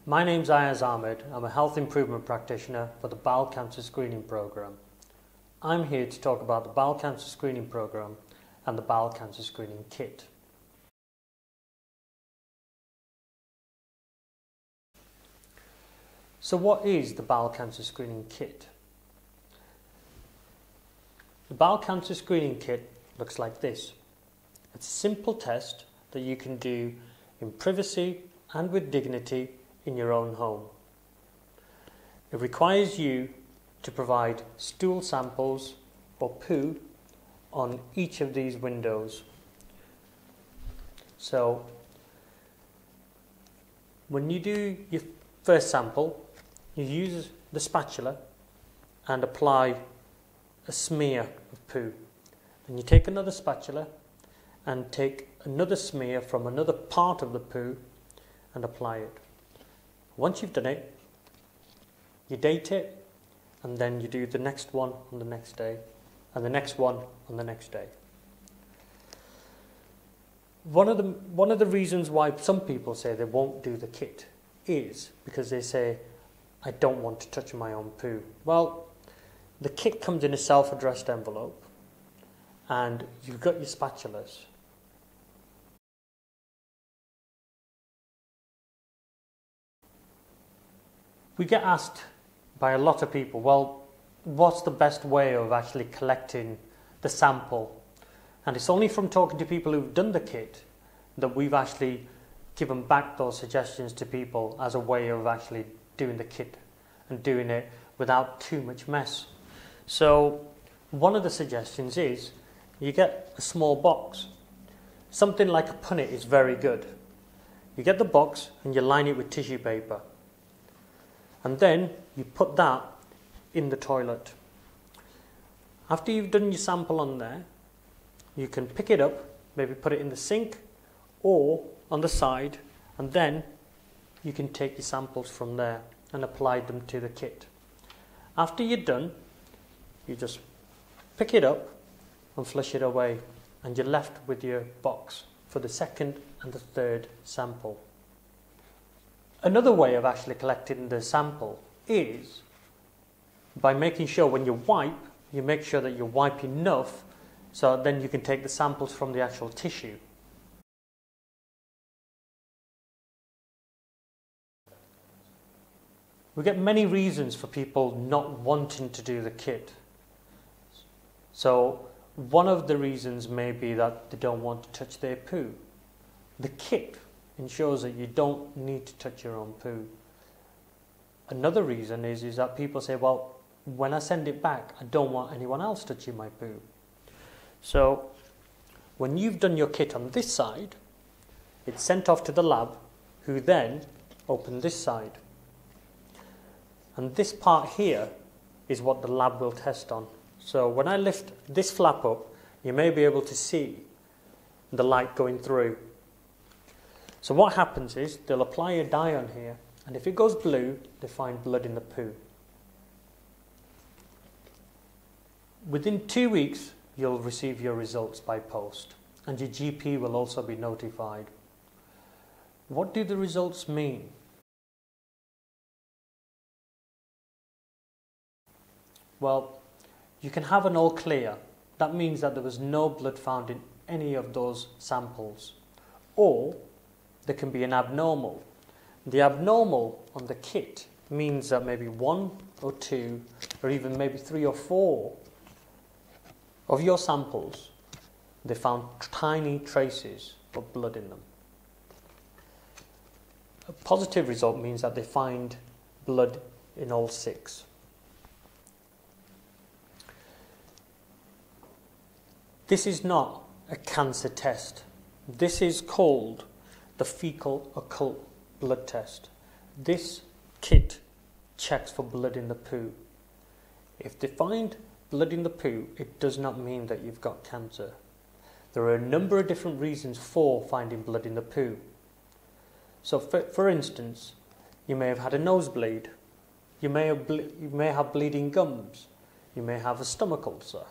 My name's Ayaz Ahmed. I'm a health improvement practitioner for the Bowel Cancer Screening Program. I'm here to talk about the Bowel Cancer Screening Program and the Bowel Cancer Screening Kit. So what is the Bowel Cancer Screening Kit? The Bowel Cancer Screening Kit looks like this. It's a simple test that you can do in privacy and with dignity in your own home. It requires you to provide stool samples or poo on each of these windows. So when you do your first sample, you use the spatula and apply a smear of poo. And you take another spatula and take another smear from another part of the poo and apply it. Once you've done it, you date it, and then you do the next one on the next day, and the next one on the next day. One of the reasons why some people say they won't do the kit is because they say, I don't want to touch my own poo. Well, the kit comes in a self-addressed envelope, and you've got your spatulas. We get asked by a lot of people, well, what's the best way of actually collecting the sample? And it's only from talking to people who've done the kit that we've actually given back those suggestions to people as a way of actually doing the kit and doing it without too much mess. So one of the suggestions is you get a small box. Something like a punnet is very good. You get the box and you line it with tissue paper. And then you put that in the toilet. After you've done your sample on there, you can pick it up, maybe put it in the sink or on the side, and then you can take your samples from there and apply them to the kit. After you're done, you just pick it up and flush it away, and you're left with your box for the second and the third sample. Another way of actually collecting the sample is by making sure when you wipe, you make sure that you wipe enough so then you can take the samples from the actual tissue. We get many reasons for people not wanting to do the kit. So one of the reasons may be that they don't want to touch their poo. The kit ensures that you don't need to touch your own poo. Another reason is that people say, well, when I send it back, I don't want anyone else touching my poo. So when you've done your kit on this side, it's sent off to the lab, who then open this side. And this part here is what the lab will test on. So when I lift this flap up, you may be able to see the light going through. So what happens is they'll apply a dye on here, and if it goes blue, they find blood in the poo. Within 2 weeks, you'll receive your results by post, and your GP will also be notified. What do the results mean? Well, you can have an all clear. That means that there was no blood found in any of those samples. Or there can be an abnormal. The abnormal on the kit means that maybe 1 or 2 or even maybe 3 or 4 of your samples, they found tiny traces of blood in them. A positive result means that they find blood in all 6. This is not a cancer test. This is called the fecal occult blood test. This kit checks for blood in the poo. If they find blood in the poo, it does not mean that you've got cancer. There are a number of different reasons for finding blood in the poo. So for instance, you may have had a nosebleed, you may have bleeding gums, you may have a stomach ulcer,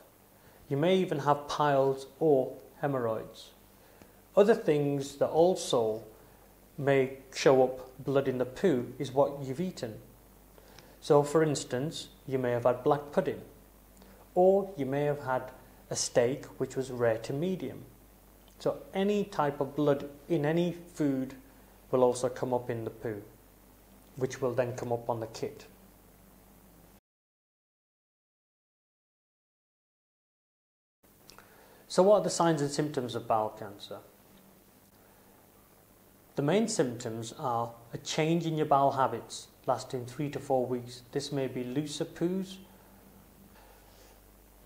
you may even have piles or hemorrhoids. Other things that also may show up blood in the poo is what you've eaten. So for instance, you may have had black pudding, or you may have had a steak which was rare to medium. So any type of blood in any food will also come up in the poo, which will then come up on the kit. So what are the signs and symptoms of bowel cancer? The main symptoms are a change in your bowel habits lasting 3 to 4 weeks. This may be looser poos,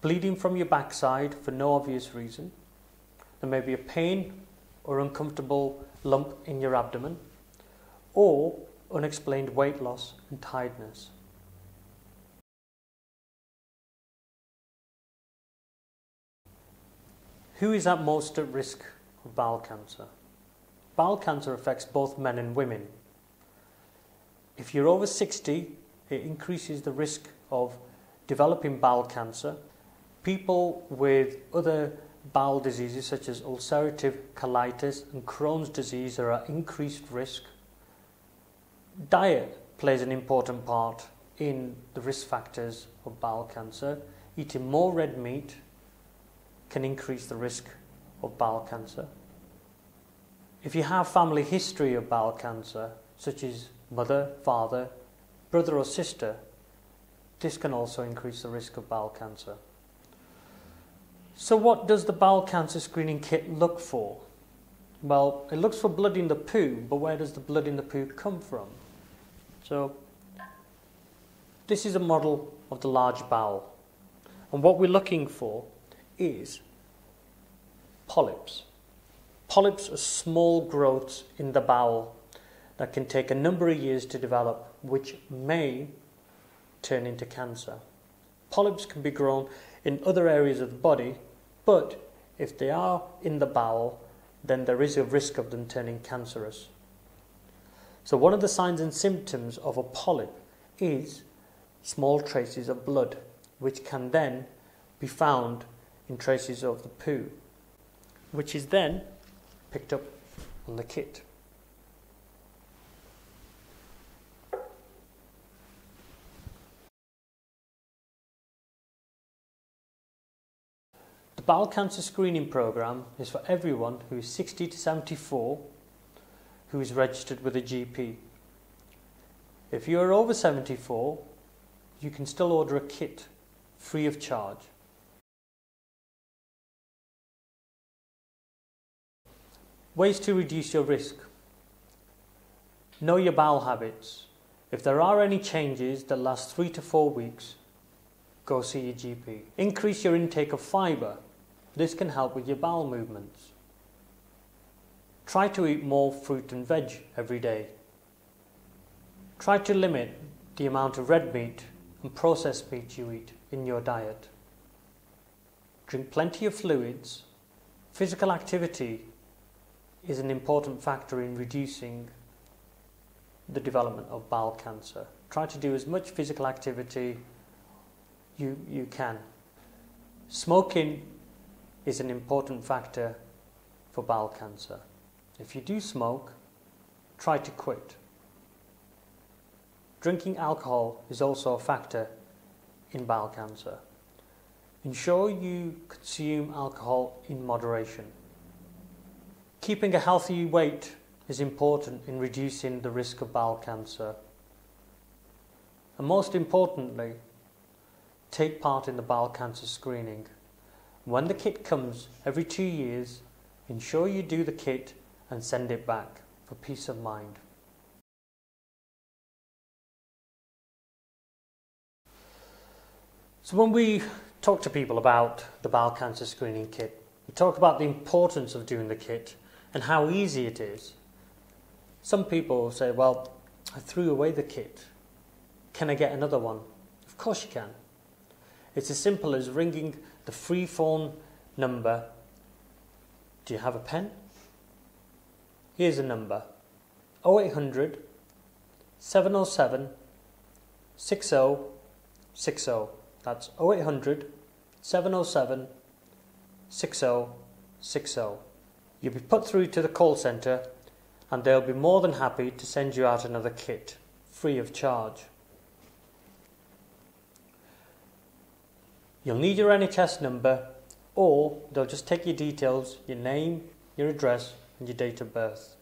bleeding from your backside for no obvious reason. There may be a pain or uncomfortable lump in your abdomen, or unexplained weight loss and tiredness. Who is at most at risk of bowel cancer? Bowel cancer affects both men and women. If you're over 60, it increases the risk of developing bowel cancer. People with other bowel diseases such as ulcerative colitis and Crohn's disease are at increased risk. Diet plays an important part in the risk factors of bowel cancer. Eating more red meat can increase the risk of bowel cancer. If you have family history of bowel cancer, such as mother, father, brother or sister, this can also increase the risk of bowel cancer. So what does the bowel cancer screening kit look for? Well, it looks for blood in the poo, but where does the blood in the poo come from? So this is a model of the large bowel, and what we're looking for is polyps. Polyps are small growths in the bowel that can take a number of years to develop, which may turn into cancer. Polyps can be grown in other areas of the body, but if they are in the bowel, then there is a risk of them turning cancerous. So one of the signs and symptoms of a polyp is small traces of blood, which can then be found in traces of the poo, which is then picked up on the kit. The bowel cancer screening program is for everyone who is 60 to 74 who is registered with a GP. If you are over 74, you can still order a kit free of charge. Ways to reduce your risk. Know your bowel habits. If there are any changes that last 3 to 4 weeks, go see your GP. Increase your intake of fibre. This can help with your bowel movements. Try to eat more fruit and veg every day. Try to limit the amount of red meat and processed meat you eat in your diet. Drink plenty of fluids. Physical activity is an important factor in reducing the development of bowel cancer. Try to do as much physical activity you can. Smoking is an important factor for bowel cancer. If you do smoke, try to quit. Drinking alcohol is also a factor in bowel cancer. Ensure you consume alcohol in moderation. Keeping a healthy weight is important in reducing the risk of bowel cancer. And most importantly, take part in the bowel cancer screening. When the kit comes every 2 years, ensure you do the kit and send it back for peace of mind. So when we talk to people about the bowel cancer screening kit, we talk about the importance of doing the kit and how easy it is. Some people say, well, I threw away the kit. Can I get another one? Of course you can. It's as simple as ringing the free phone number. Do you have a pen? Here's a number: 0800 707 6060. That's 0800 707 6060. You'll be put through to the call centre and they'll be more than happy to send you out another kit free of charge. You'll need your NHS number, or they'll just take your details, your name, your address and your date of birth.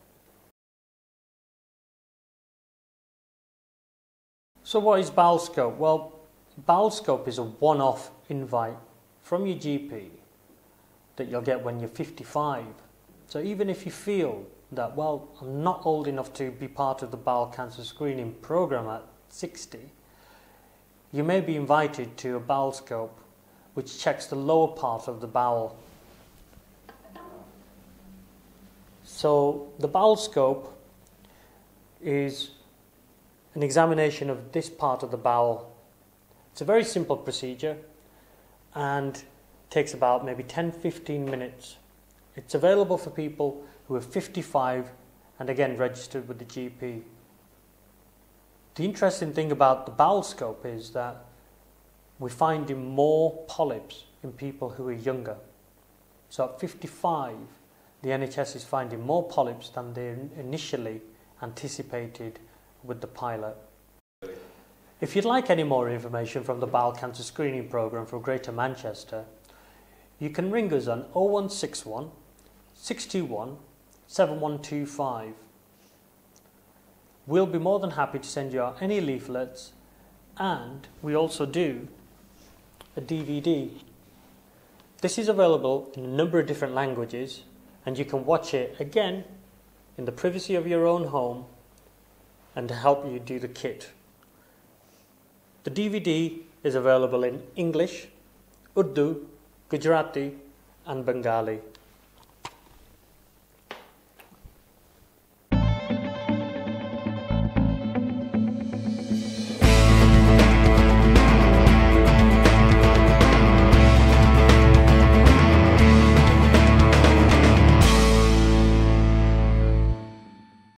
So what is Bowel Scope? Well, Bowel Scope is a one-off invite from your GP that you'll get when you're 55. So even if you feel that, well, I'm not old enough to be part of the bowel cancer screening program at 60, you may be invited to a Bowel Scope which checks the lower part of the bowel. So the Bowel Scope is an examination of this part of the bowel. It's a very simple procedure and takes about maybe 10-15 minutes. It's available for people who are 55 and again registered with the GP. The interesting thing about the Bowel Scope is that we're finding more polyps in people who are younger. So at 55, the NHS is finding more polyps than they initially anticipated with the pilot. If you'd like any more information from the bowel cancer screening programme for Greater Manchester, you can ring us on 0161 621 7125. We'll be more than happy to send you out any leaflets, and we also do a DVD. This is available in a number of different languages, and you can watch it again in the privacy of your own home and to help you do the kit. The DVD is available in English, Urdu, Gujarati and Bengali.